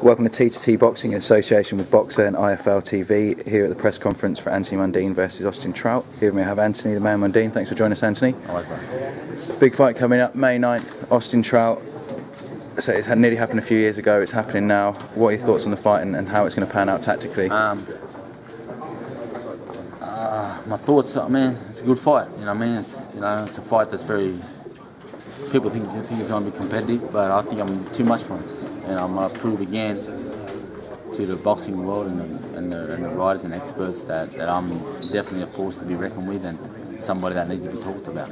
Welcome to T2T Boxing in association with Boxer and IFL TV here at the press conference for Anthony Mundine versus Austin Trout. Here we have Anthony, the man Mundine. Thanks for joining us, Anthony. Big fight coming up, May 9th, Austin Trout. So it had nearly happened a few years ago, it's happening now. What are your thoughts on the fight and how it's going to pan out tactically? My thoughts, I mean, it's a good fight. You know what I mean? It's a fight that's very. People think it's going to be competitive, but I think I'm too much for it. And I'm going to prove again to the boxing world and the writers and experts that I'm definitely a force to be reckoned with and somebody that needs to be talked about.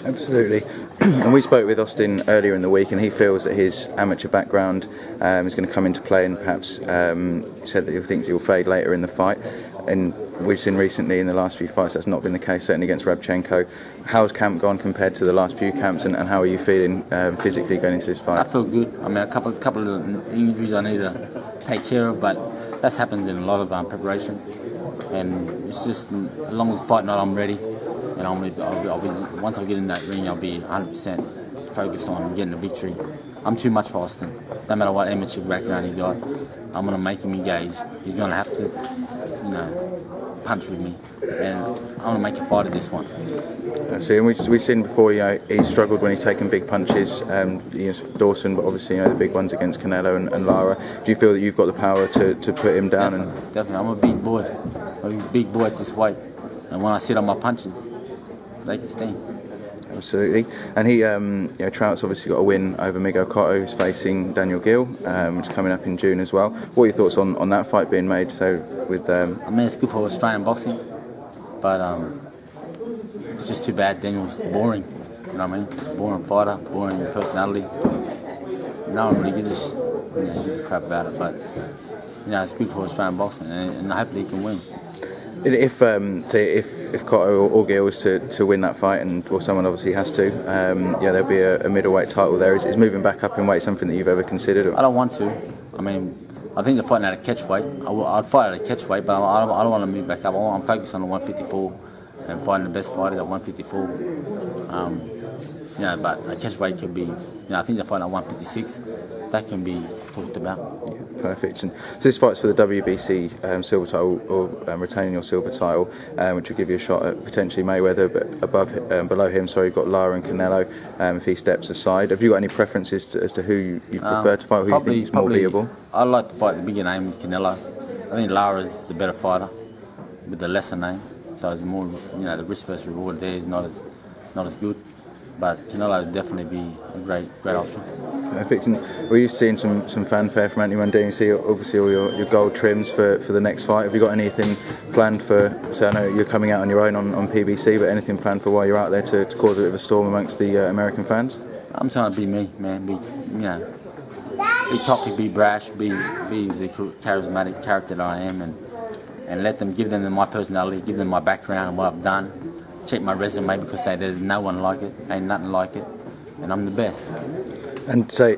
Absolutely. And we spoke with Austin earlier in the week, and he feels that his amateur background is going to come into play, and perhaps he said that he thinks he'll fade later in the fight. And we've seen recently in the last few fights that's not been the case, certainly against Rabchenko. How's camp gone compared to the last few camps, and how are you feeling physically going into this fight? I feel good. I mean, a couple of injuries I need to take care of, but that's happened in a lot of preparation. And it's just, as long as the fight night I'm ready, and I'll be, once I get in that ring, I'll be 100% focused on getting the victory. I'm too much for Austin. No matter what amateur background he got, I'm going to make him engage. He's going to have to, punch with me, and I'm going to make a fight of this one. See, and we've seen before, he struggled when he's taken big punches, Dawson, but obviously, the big ones against Canelo and Lara. Do you feel that you've got the power to put him down? Definitely. I'm a big boy. I'm a big boy at this weight, and when I sit on my punches, they can sting. Absolutely. And he, Trout's obviously got a win over Miguel Cotto, who's facing Cotto Geale, which is coming up in June as well. What are your thoughts on that fight being made? So with, I mean, it's good for Australian boxing, but it's just too bad Daniel's boring. You know what I mean? Boring fighter, boring personality. No one really gives a crap about it, but it's good for Australian boxing, and hopefully he can win. If Cotto or Geale was to win that fight, or someone obviously has to, there'll be a middleweight title there. Is moving back up in weight something that you've ever considered? I don't want to. I mean, I think they're fighting at a catch weight. I'd fight at a catch weight, but I don't want to move back up. I'm focused on the 154 and fighting the best fighters at 154. But a catch weight can be, I think they're fighting at 156. That can be talked about. Yeah, perfect. And so this fight's for the WBC Silver Title, or retaining your Silver Title, which will give you a shot at potentially Mayweather, but below him, you've got Lara and Canelo if he steps aside. Have you got any preferences as to who you prefer to fight, who you think is more beatable? I'd like to fight the bigger name, Canelo. I think Lara's the better fighter with the lesser name, so it's more, the risk versus reward there is not as good. But Canelo would definitely be a great option. Perfect. And were you seeing some fanfare from Anthony Mundine? You see obviously all your gold trims for the next fight. Have you got anything planned for? So I know you're coming out on your own on PBC, but anything planned for while you're out there to cause a bit of a storm amongst the American fans? I'm trying to be me, man. Be cocky, be brash, be the charismatic character that I am, and let them, give them my personality, give them my background and what I've done. Check my resume, because there's no one like it, ain't nothing like it, and I'm the best. And so,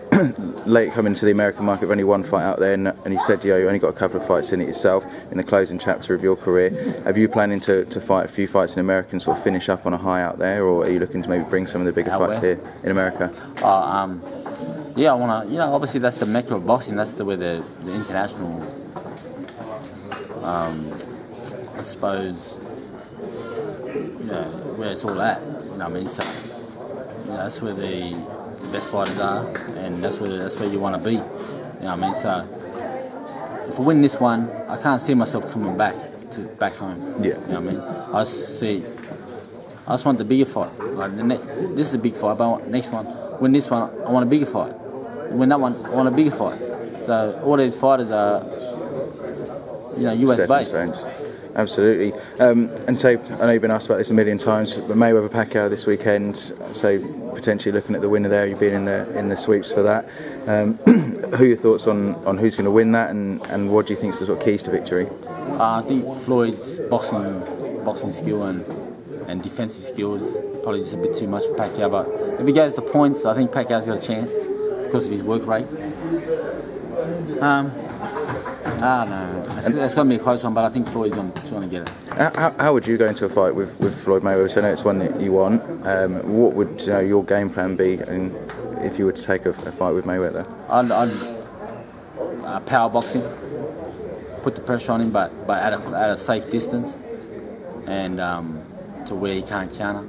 late coming to the American market, with only one fight out there, and you said you only got a couple of fights in it yourself in the closing chapter of your career. Have you planning to fight a few fights in America and sort of finish up on a high out there, or are you looking to maybe bring some of the bigger fights here in America? Yeah, I want to. Obviously that's the mecca of boxing. That's where the international, I suppose. Where it's all at, so that's where the best fighters are, and that's where you want to be, so if I win this one, I can't see myself coming back home. Yeah. I just want the bigger fight. This is a big fight, but next one, win this one, I want a bigger fight. Win that one, I want a bigger fight. So all these fighters are, US based. Absolutely. And so, I know you've been asked about this a million times, but Mayweather Pacquiao this weekend, so potentially looking at the winner there, you've been in the sweeps for that. Who are your thoughts on who's going to win that, and what do you think is the sort of keys to victory? I think Floyd's boxing skill and defensive skills probably just a bit too much for Pacquiao, but if he goes to points, I think Pacquiao's got a chance because of his work rate. No, it's going to be a close one, but I think Floyd's going to get it. How would you go into a fight with Floyd Mayweather? So I know it's one that you want. What would your game plan be if you were to take a fight with Mayweather? power boxing, put the pressure on him, but at a safe distance, and to where he can't counter,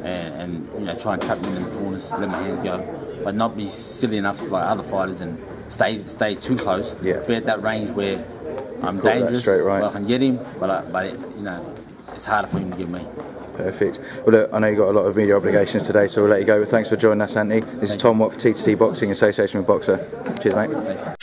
and you know, try and trap him in the corners, let my hands go, but not be silly enough like other fighters and stay too close. Yeah. Be at that range where I'm dangerous, straight right. where I can get him, but you know, it's harder for him to get me. Perfect. Well, look, I know you've got a lot of media obligations today, so we'll let you go. But thanks for joining us, Anthony. This is Tom Watt for T2T Boxing, Association with Boxer. Cheers, mate.